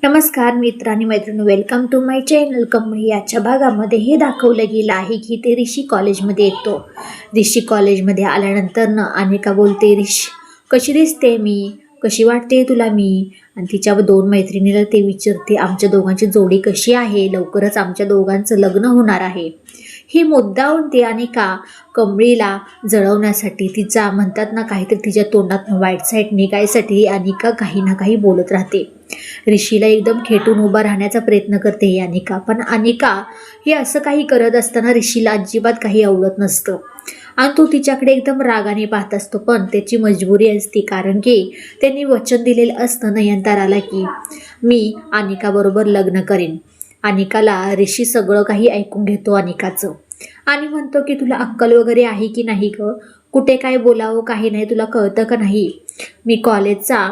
नमस्कार मित्र आणि मैत्रिणी, welcome to my channel Kamali. याच्या भागामध्ये हे दाखवलं गेलं आहे की ते ऋषी कॉलेजमध्ये येतो. ऋषी कॉलेजमध्ये आल्यानंतर अनिका बोलते, कशी दिसते मी, कशी वाटते तुला मी. आणि तिच्या दोन मैत्रिणीला ते विचारते, आमच्या दोघांची जोडी कशी आहे, लवकरच आमच्या दोघांचं लग्न होणार आहे. ही मुद्दाहून ती अनिका कमळीला जळवण्यासाठी, तिचा म्हणतात ना काहीतरी तिच्या तोंडातून वाईट साईड निघायसाठी अनिका काही ना काही बोलत राहते. ऋषीला एकदम खेटून उभा राहण्याचा प्रयत्न करते ही अनिका. पण अनिका हे असं काही करत असताना ऋषीला अजिबात काही आवडत नसतं आणि तो तिच्याकडे एकदम रागाने पाहत असतो. पण त्याची मजबुरी असते, कारण की त्यांनी वचन दिलेलं असतं नयनताराला की मी अनिकाबरोबर लग्न करेन. अनिकाला ऋषी सगळं काही ऐकून घेतो अनिकाचं आणि म्हणतो की तुला अक्कल वगैरे आहे की नाही ग, कुठे काय बोलावं काही नाही, तुला कळतं का नाही, मी कॉलेजचा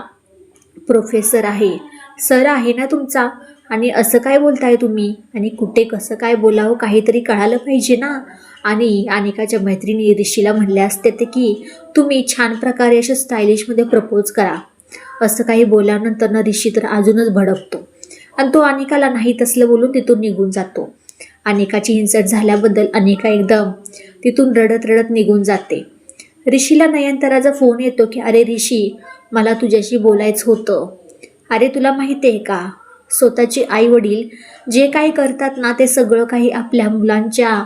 प्रोफेसर आहे, सर आहे ना तुमचा, आणि असं काय बोलताय तुम्ही, आणि कुठे कसं काय बोलावं काहीतरी कळालं पाहिजे ना. आणि अनिकाच्या मैत्रिणी ऋषीला म्हणल्या असते ते की तुम्ही छान प्रकारे अशा स्टायलिशमध्ये प्रपोज करा. असं काही बोलल्यानंतर ऋषी तर अजूनच भडकतो आणि तो अनिकाला नाही तसलं बोलून तिथून निघून जातो. अनिकाची हिंसट झाल्याबद्दल अनिका एकदम तिथून रडत रडत निघून जाते. ऋषीला नयनताराचा फोन येतो की अरे ऋषी, मला तुझ्याशी बोलायचं होतं. अरे तुला माहिती आहे का, स्वतःचे आई वडील जे काही करतात ना ते सगळं काही आपल्या मुलांच्या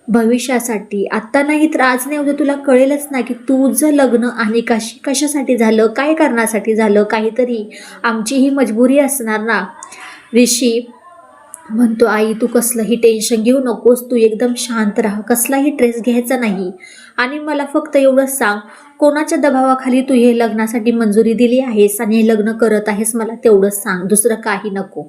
भविष्यासाठी, आत्ता नाही तर आज नाही उद्या तुला कळेलच ना की तुझं लग्न अनिकाशी कशासाठी झालं, काय कारणासाठी झालं, काहीतरी आमची ही मजबुरी असणार ना. ऋषी म्हणतो, आई तू कसलंही टेन्शन घेऊ नकोस, तू एकदम शांत राहा, कसलाही स्ट्रेस घ्यायचा नाही, आणि मला फक्त एवढंच सांग, कोणाच्या दबावाखाली तू हे लग्नासाठी मंजुरी दिली आहेस आणि हे लग्न करत आहेस, मला तेवढंच सांग, दुसरं काही नको.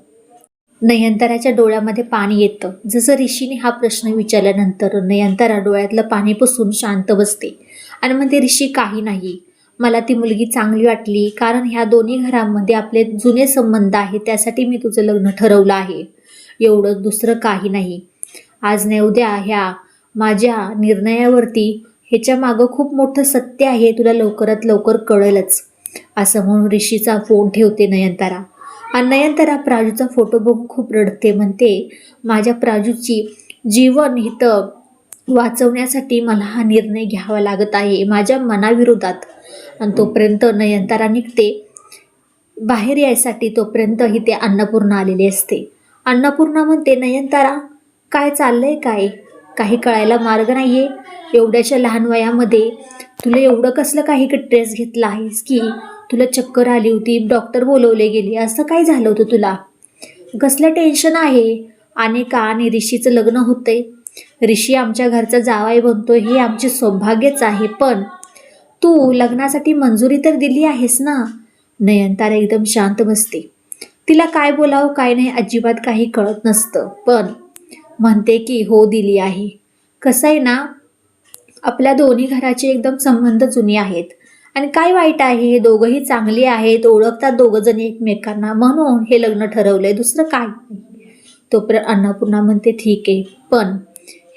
नयनताराच्या डोळ्यामध्ये पाणी येतं. जसं ऋषीने हा प्रश्न विचारल्यानंतर नयनतारा डोळ्यातलं पाणी पुसून शांत बसते आणि म्हणते, ऋषी काही नाही, मला ती मुलगी चांगली वाटली, कारण ह्या दोन्ही घरांमध्ये आपले जुने संबंध आहेत, त्यासाठी मी तुझं लग्न ठरवलं आहे, एवढं, दुसरं काही नाही. आज नाही उद्या ह्या माझ्या निर्णयावरती ह्याच्या मागं खूप मोठं सत्य आहे, तुला लवकरात लवकर कळेलच. असं म्हणून ऋषीचा फोन ठेवते नयनतारा. आणि नयनतारा प्राजूचा फोटो बघून खूप रडते. म्हणते, माझ्या प्राजूची जीवन हितं वाचवण्यासाठी मला हा निर्णय घ्यावा लागत आहे, माझ्या मनाविरोधात. आणि तोपर्यंत नयनतारा निघते बाहेर यायसाठी, तोपर्यंत इथे अन्नपूर्णा आलेली असते. अन्नपूर्णा म्हणते, नयनतारा काय चाललंय, काय काही कळायला मार्ग नाही आहे, एवढ्याशा लहान वयामध्ये तुला एवढं कसलं काही स्ट्रेस घेतला आहेस की तुला चक्कर आली होती, डॉक्टर बोलवले गेले, असं काय झालं होतं तुला, कसलं टेन्शन आहे. अनिका आणि ऋषीचं लग्न होतंय, ऋषी आमच्या घरचा जावाई बनतोय, हे आमचे सौभाग्यच आहे, पण तू लग्नासाठी मंजुरी तर दिली आहेस ना. नयनतारा एकदम शांत बसते, तिला काय बोलावं काय नाही अजिबात काही कळत नसतं, पण म्हणते की हो दिली आहे. कसं आहे ना, आपल्या दोन्ही घराचे एकदम संबंध जुने आहेत आणि काय वाईट आहे, हे दोघंही चांगली आहेत, ओळखतात दोघं जण एकमेकांना, म्हणून हे लग्न ठरवलंय, दुसरं काय नाही. तोपर्यंत अन्नपूर्णा म्हणते, ठीक आहे, पण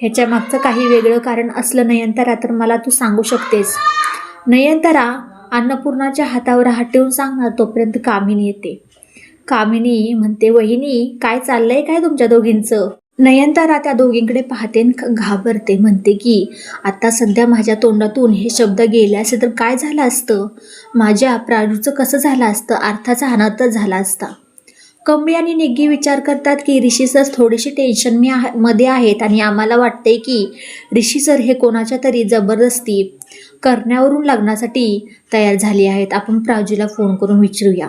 ह्याच्या मागचं काही वेगळं कारण असलं नयनतारा तर मला तू सांगू शकतेस. नयनतारा अन्नपूर्णाच्या हातावर हात ठेवून सांगणार, तोपर्यंत कामिनी येते. कामिनी म्हणते, वहिनी काय चाललंय काय तुमच्या दोघींचं. नयनतारा त्या दोघींकडे पाहते, घाबरते, म्हणते की आता सध्या माझ्या तोंडातून हे शब्द गेले असते तर काय झालं असतं, माझ्या प्राजूचं कसं झालं असतं, अर्थाचा अनर्थ झाला असता. कमळी आणि निग्गी विचार करतात की ऋषी सर थोडेसे टेन्शन मध्ये आहेत आणि आम्हाला वाटते की ऋषी सर हे कोणाच्या तरी जबरदस्ती करण्यावरून लग्नासाठी तयार झाले आहेत, आपण प्राजूला फोन करून विचारूया.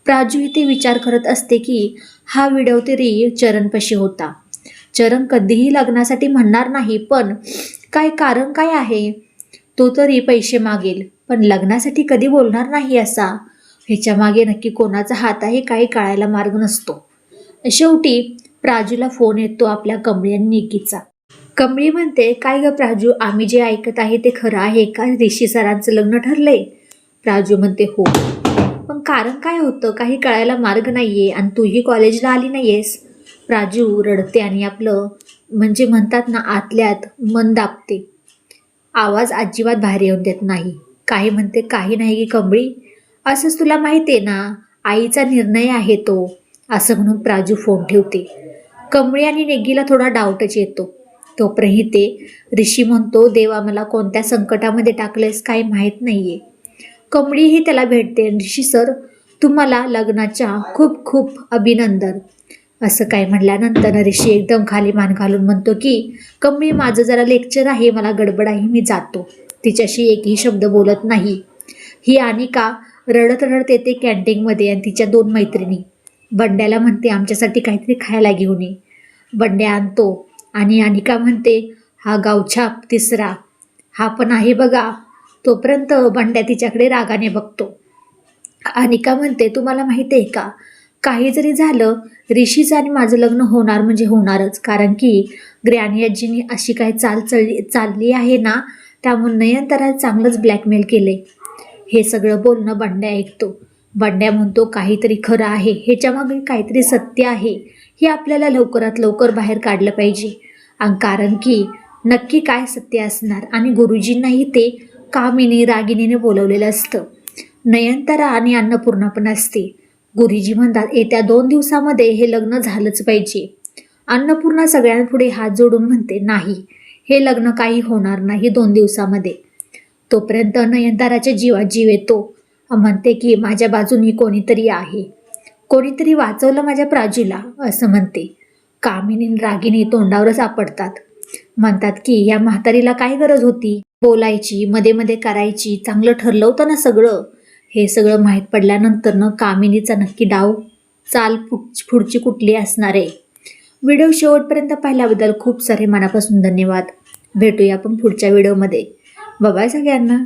प्राजू इथे विचार करत असते की हा व्हिडिओ तरी चरणपाशी होता, चरण कधीही लग्नासाठी म्हणणार नाही, पण काय कारण काय आहे, तो तरी पैसे मागेल पण लग्नासाठी कधी बोलणार नाही असा, ह्याच्या मागे नक्की कोणाचा हात आहे काही कळायला मार्ग नसतो. शेवटी प्राजूला फोन येतो आपल्या कमळी आणि निकीचा. कमळी म्हणते, काय ग प्राजू, आम्ही जे ऐकत आहे ते खरं आहे का, ऋषी सरांचं लग्न ठरलंय. प्राजू म्हणते, हो, पण कारण काय होतं काही कळायला मार्ग नाहीये आणि तूही कॉलेजला आली नाहीयेस. प्राजू रडते आणि आपलं म्हणजे म्हणतात ना आतल्यात मन दाबते, आवाज अजिबात बाहेर येऊन देत नाही. काही म्हणते, काही नाही की कमळी, असंच तुला माहिती आहे ना, आईचा निर्णय आहे तो, असं म्हणून प्राजू फोन ठेवते. कमळी आणि नेगीला थोडा डाऊटच येतो. तोपर्यंत ते ऋषी म्हणतो, देवा मला कोणत्या संकटामध्ये टाकलेस काही माहीत नाहीये. कमळीही त्याला भेटते. ऋषी सर, तुम्हाला लग्नाच्या खूप खूप अभिनंदन असं काय म्हटल्यानंतर ऋषी एकदम खाली मान घालून म्हणतो की कमळी, माझं जरा लेक्चर आहे, मला गडबड आहे, मी जातो. तिच्याशी एकही शब्द बोलत नाही. ही अनिका रडत रडत येते कॅन्टीनमध्ये आणि तिच्या 2 मैत्रिणी. बंड्याला म्हणते आमच्यासाठी काहीतरी खायला घेऊन ये. बंड्या आणतो आणि अनिका म्हणते हा गावछाप 3रा हा पण आहे बघा. तोपर्यंत बंड्या तिच्याकडे रागाने बघतो. अनिका म्हणते तुम्हाला माहिती आहे का, काही जरी झालं ऋषीचं आणि माझं लग्न होणार म्हणजे होणारच, कारण की ग्रॅनी आजींनी अशी काही चालली आहे ना, त्यामुळे नयनतारा चांगलंच ब्लॅकमेल केले. हे सगळं बोलणं बंड्या ऐकतो. बंड्या म्हणतो काहीतरी खरं आहे, ह्याच्यामागे काहीतरी सत्य आहे, हे आपल्याला लवकरात लवकर बाहेर काढलं पाहिजे. आणि कारण की नक्की काय सत्य असणार. आणि गुरुजींनाही ते कामिनी रागिनीने बोलवलेलं असतं. नयनतारा आणि अन्नपूर्णा पण असते. गुरुजी म्हणतात येत्या 2 दिवसामध्ये हे लग्न झालंच पाहिजे. अन्नपूर्णा सगळ्यांपुढे हात जोडून म्हणते नाही, हे लग्न काही होणार नाही 2 दिवसामध्ये. तोपर्यंत नयनताराच्या जीवात जीव येतो. म्हणते की माझ्या बाजूनी कोणीतरी आहे, कोणीतरी वाचवलं माझ्या प्राजूला असं म्हणते. कामिनी रागिनी तोंडावर सापडतात. म्हणतात की या म्हातारीला काय गरज होती बोलायची, मध्ये मध्ये करायची, चांगलं ठरलं होतं ना सगळं. हे सगळं माहीत पडल्यानंतर कामिनीचा नक्की डाव चाल पुढची कुठली असणार आहे. व्हिडिओ शेवटपर्यंत पाहिल्याबद्दल खूप सारे मनापासून धन्यवाद. भेटूया आपण पुढच्या व्हिडिओमध्ये. बाय सगळ्यांना.